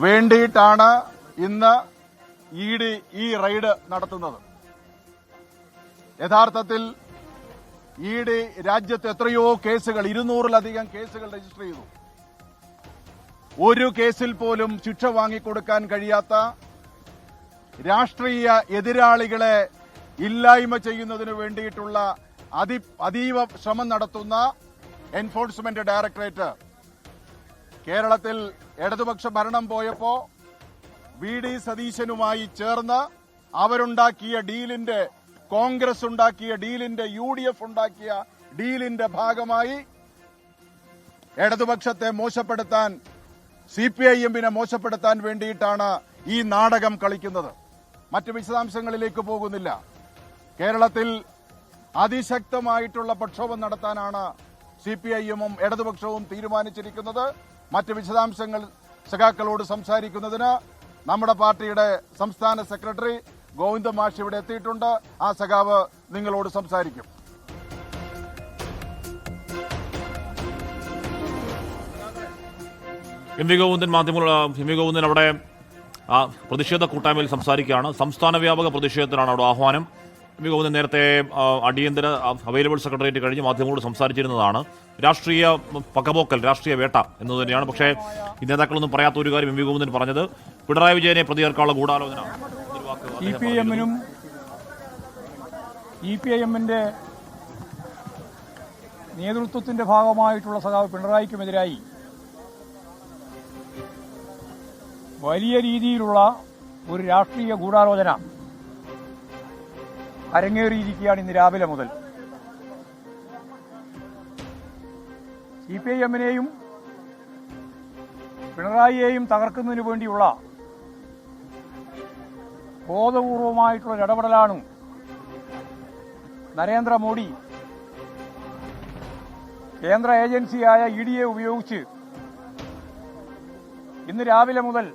വേണ്ടിയിട്ടാണ് ഇന്ന് ഇഡി ഈ റെയ്ഡ് നടത്തുന്നത്. യഥാർത്ഥത്തിൽ ഇഡി രാജ്യത്ത് എത്രയോ കേസുകൾ, 200-ലധികം കേസുകൾ രജിസ്റ്റർ ചെയ്തു. ഒരു കേസിൽ പോലും ശിക്ഷ വാങ്ങിക്കൊടുക്കാൻ കഴിയാത്ത, രാഷ്ട്രീയ എതിരാളികളെ ഇല്ലായ്മ ചെയ്യുന്നതിനു വേണ്ടിയിട്ടുള്ള അതീവ ശ്രമം നടത്തുന്ന എൻഫോഴ്സ്മെന്റ് ഡയറക്ടറേറ്റ് കേരളത്തിൽ ഇടതുപക്ഷ ഭരണം പോയപ്പോ വി.ഡി. സതീശനുമായി ചേർന്ന് അവരുണ്ടാക്കിയ ഡീലിന്റെ, കോൺഗ്രസ് ഉണ്ടാക്കിയ ഡീലിന്റെ, UDF ഉണ്ടാക്കിയ ഡീലിന്റെ ഭാഗമായി ഇടതുപക്ഷത്തെ മോശപ്പെടുത്താൻ, CPIM-നെ മോശപ്പെടുത്താൻ വേണ്ടിയിട്ടാണ് ഈ നാടകം കളിക്കുന്നത്. മറ്റ് വിശദാംശങ്ങളിലേക്ക് പോകുന്നില്ല. കേരളത്തിൽ അതിശക്തമായിട്ടുള്ള പ്രക്ഷോഭം നടത്താനാണ് CPIM-ഉം ഇടതുപക്ഷവും തീരുമാനിച്ചിരിക്കുന്നത്. മറ്റ് വിശദാംശങ്ങൾ സഖാക്കളോട് സംസാരിക്കുന്നതിന് നമ്മുടെ പാർട്ടിയുടെ സംസ്ഥാന സെക്രട്ടറി ഗോവിന്ദ മാഷ് ഇവിടെ എത്തിയിട്ടുണ്ട്. ആ സഖാവ് നിങ്ങളോട് സംസാരിക്കും. എം വി ഗോവിന്ദൻ അവിടെ പ്രതിഷേധ കൂട്ടായ്മയിൽ സംസാരിക്കുകയാണ്. സംസ്ഥാന വ്യാപക പ്രതിഷേധത്തിനാണ് അവിടെ ആഹ്വാനം. എം വി ഗോവിന്ദൻ നേരത്തെ അടിയന്തര അവൈലബിൾ സെക്രട്ടേറിയറ്റ് കഴിഞ്ഞ് മാധ്യമങ്ങളോട് സംസാരിച്ചിരുന്നതാണ്. രാഷ്ട്രീയ പകപോക്കൽ, രാഷ്ട്രീയ വേട്ട എന്ന് തന്നെയാണ്. പക്ഷേ ഈ നേതാക്കളൊന്നും പറയാത്ത ഒരു കാര്യം എം വി ഗോവിന്ദൻ പറഞ്ഞത്, പിണറായി വിജയനെ പ്രതിയേർക്കാനുള്ള ഗൂഢാലോചന CPIM-ന്റെ നേതൃത്വത്തിന്റെ ഭാഗമായിട്ടുള്ള സഖാവ് പിണറായിക്കുമെതിരായി വലിയ രീതിയിലുള്ള ഒരു രാഷ്ട്രീയ ഗൂഢാലോചന അരങ്ങേറിയിരിക്കുകയാണ് ഇന്ന് രാവിലെ മുതൽ. CPIM-നെയും പിണറായിയെയും തകർക്കുന്നതിനു വേണ്ടിയുള്ള ബോധപൂർവമായിട്ടുള്ള ഇടപെടലാണ് നരേന്ദ്രമോദി കേന്ദ്ര ഏജൻസിയായ EDയെ ഉപയോഗിച്ച് ഇന്ന് രാവിലെ മുതൽ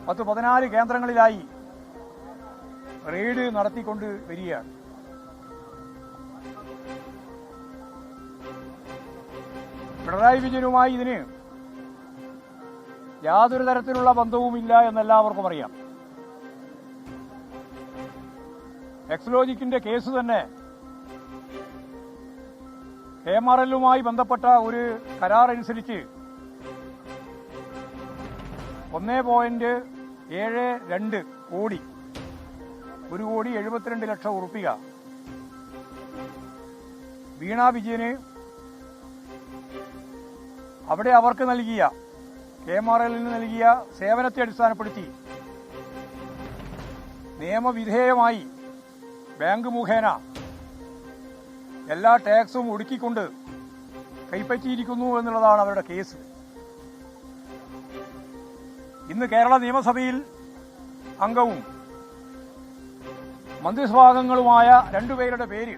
14 കേന്ദ്രങ്ങളിലായി റെയ്ഡ് നടത്തിക്കൊണ്ട് വരികയാണ്. പിണറായി വിജയനുമായി ഇതിന് യാതൊരു തരത്തിലുള്ള ബന്ധവുമില്ല എന്നെല്ലാവർക്കും അറിയാം. എക്സ്ലോജിക്കിന്റെ കേസ് തന്നെ KMRL-ലുമായി ബന്ധപ്പെട്ട ഒരു കരാർ അനുസരിച്ച് 1.72 കോടി, 1,72,00,000 ഉറുപ്പിക വീണ വിജയന് അവിടെ അവർക്ക് നൽകിയ, KMRL-ന് നൽകിയ സേവനത്തെ അടിസ്ഥാനപ്പെടുത്തി നിയമവിധേയമായി ബാങ്ക് മുഖേന എല്ലാ ടാക്സും ഒടുക്കിക്കൊണ്ട് കൈപ്പറ്റിയിരിക്കുന്നു എന്നുള്ളതാണ് അവരുടെ കേസ്. ഇന്ന് കേരള നിയമസഭയിൽ അംഗവും മന്ത്രിസഭാംഗങ്ങളുമായ 2 പേരുടെ പേര്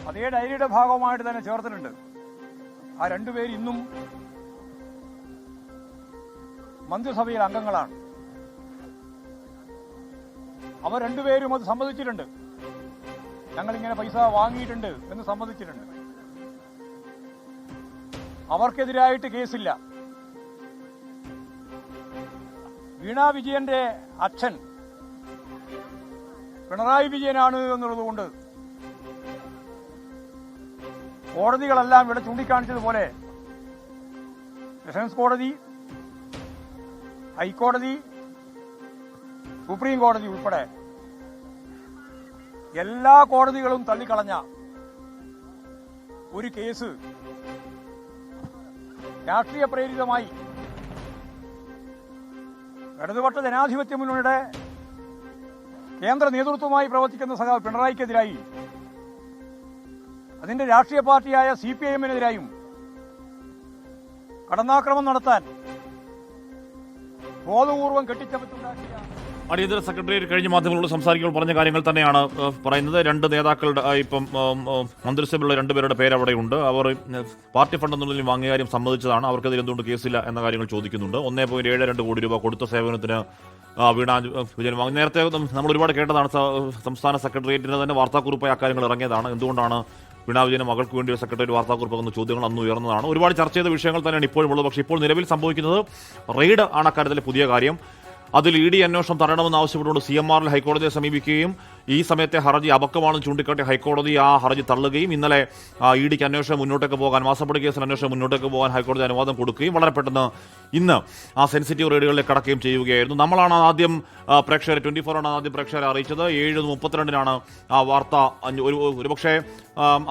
അതേ ഡയറിയുടെ ഭാഗമായിട്ട് തന്നെ ചേർത്തിട്ടുണ്ട്. ആ 2 പേര് ഇന്നും മന്ത്രിസഭയിൽ അംഗങ്ങളാണ്. അവർ 2 പേരും അത് സമ്മതിച്ചിട്ടുണ്ട്. ഞങ്ങളിങ്ങനെ പൈസ വാങ്ങിയിട്ടുണ്ട് എന്ന് സമ്മതിച്ചിട്ടുണ്ട്. അവർക്കെതിരായിട്ട് കേസില്ല. വീണ വിജയന്റെ അച്ഛൻ പിണറായി വിജയനാണ് എന്നുള്ളതുകൊണ്ട് കോടതികളെല്ലാം ഇവിടെ ചൂണ്ടിക്കാണിച്ചതുപോലെ സെഷൻസ് കോടതി, ഹൈക്കോടതി, സുപ്രീം കോടതി ഉൾപ്പെടെ എല്ലാ കോടതികളും തള്ളിക്കളഞ്ഞ ഒരു കേസ് രാഷ്ട്രീയ പ്രേരിതമായി ഇടതുപക്ഷ ജനാധിപത്യ മുന്നണിയുടെ കേന്ദ്ര നേതൃത്വമായി പ്രവർത്തിക്കുന്ന സഖാവ് പിണറായിക്കെതിരായി, അതിന്റെ രാഷ്ട്രീയ പാർട്ടിയായ CPIM-നെതിരായും കടന്നാക്രമണം നടത്താൻ ബോധപൂർവം കെട്ടിച്ചമച്ചുണ്ടാക്കിയ അടിയന്തര സെക്രട്ടേറിയറ്റ് കഴിഞ്ഞ മാധ്യമങ്ങളോട് സംസാരിക്കുമ്പോൾ പറഞ്ഞ കാര്യങ്ങൾ തന്നെയാണ് പറയുന്നത്. 2 നേതാക്കളുടെ ഇപ്പം മന്ത്രിസഭയിലുള്ള 2 പേരുടെ പേര് അവിടെയുണ്ട്. അവർ പാർട്ടി ഫണ്ട് എന്നുള്ളതിൽ വാങ്ങിയ കാര്യം സമ്മതിച്ചതാണ്. അവർക്കെതിരെ എന്തുകൊണ്ട് കേസില്ല എന്ന കാര്യങ്ങൾ ചോദിക്കുന്നുണ്ട്. 1.72 കോടി രൂപ കൊടുത്ത സേവനത്തിന് വീണ വിജയൻ വാങ്ങി. നേരത്തെ നമ്മൾ ഒരുപാട് കേട്ടതാണ്. സംസ്ഥാന സെക്രട്ടേറിയറ്റിന് തന്നെ വാർത്താക്കുറിപ്പായി അക്കാര്യങ്ങൾ ഇറങ്ങിയതാണ്. എന്തുകൊണ്ടാണ് പിണറായി വിജയന്റെ മകൾക്ക് വേണ്ടി സെക്രട്ടറി വാർത്താക്കുറിപ്പ് എന്ന ചോദ്യങ്ങൾ അന്ന് ഉയർന്നതാണ്. ഒരുപാട് ചർച്ച ചെയ്ത വിഷയങ്ങൾ തന്നെയാണ് ഇപ്പോഴും ഉള്ളത്. പക്ഷേ ഇപ്പോൾ നിലവിൽ സംഭവിക്കുന്നത് റെയ്ഡ് ആണ് അക്കാര്യത്തിലെ പുതിയ കാര്യം. അതിൽ ഇ ഡി അന്വേഷണം തടയണമെന്ന് ആവശ്യപ്പെട്ടുകൊണ്ട് CMR ഹൈക്കോടതിയെ സമീപിക്കുകയും ഈ സമയത്തെ ഹർജി അപക്വമാണെന്ന് ചൂണ്ടിക്കാട്ടി ഹൈക്കോടതി ആ ഹർജി തള്ളുകയും ഇന്നലെ ഇ ഡിക്ക് അന്വേഷണം മുന്നോട്ടേക്ക് പോകാൻ, മാസപ്പടി കേസിൽ അന്വേഷണം മുന്നോട്ടേക്ക് പോകാൻ ഹൈക്കോടതി അനുവാദം കൊടുക്കുകയും വളരെ പെട്ടെന്ന് ഇന്ന് ആ സെൻസിറ്റീവ് റെയ്ഡുകളിലേക്ക് കടക്കുകയും ചെയ്യുകയായിരുന്നു. നമ്മളാണ് ആദ്യം പ്രേക്ഷകരെ 24 ആണ് ആദ്യം പ്രേക്ഷകരെ അറിയിച്ചത്. 7:32 ആ വാർത്ത ഒരുപക്ഷെ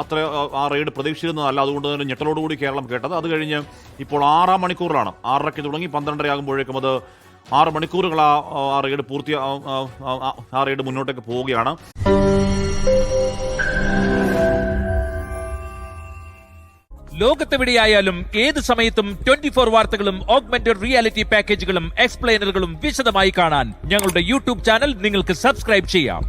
അത്ര ആ റെയ്ഡ് പ്രതീക്ഷിച്ചിരുന്നതല്ല. അതുകൊണ്ട് തന്നെ ഞെട്ടലോടുകൂടി കേരളം കേട്ടത്. അത് കഴിഞ്ഞ് ഇപ്പോൾ 6 മണിക്കൂറിലാണ്, 6:30 തുടങ്ങി 12:30 ആകുമ്പോഴേക്കും അത് 6 മണിക്കൂറുകൾ ആ റെയ്ഡ് ആ റെയ്ഡ് മുന്നോട്ടേക്ക് പോവുകയാണ്. ലോകത്തെവിടെയായാലും ഏത് സമയത്തും 24 വാർത്തകളും ഓഗ്മെന്റഡ് റിയാലിറ്റി പാക്കേജുകളും എക്സ്പ്ലെയിനറുകളും വിശദമായി കാണാൻ ഞങ്ങളുടെ യൂട്യൂബ് ചാനൽ നിങ്ങൾക്ക് സബ്സ്ക്രൈബ് ചെയ്യാം.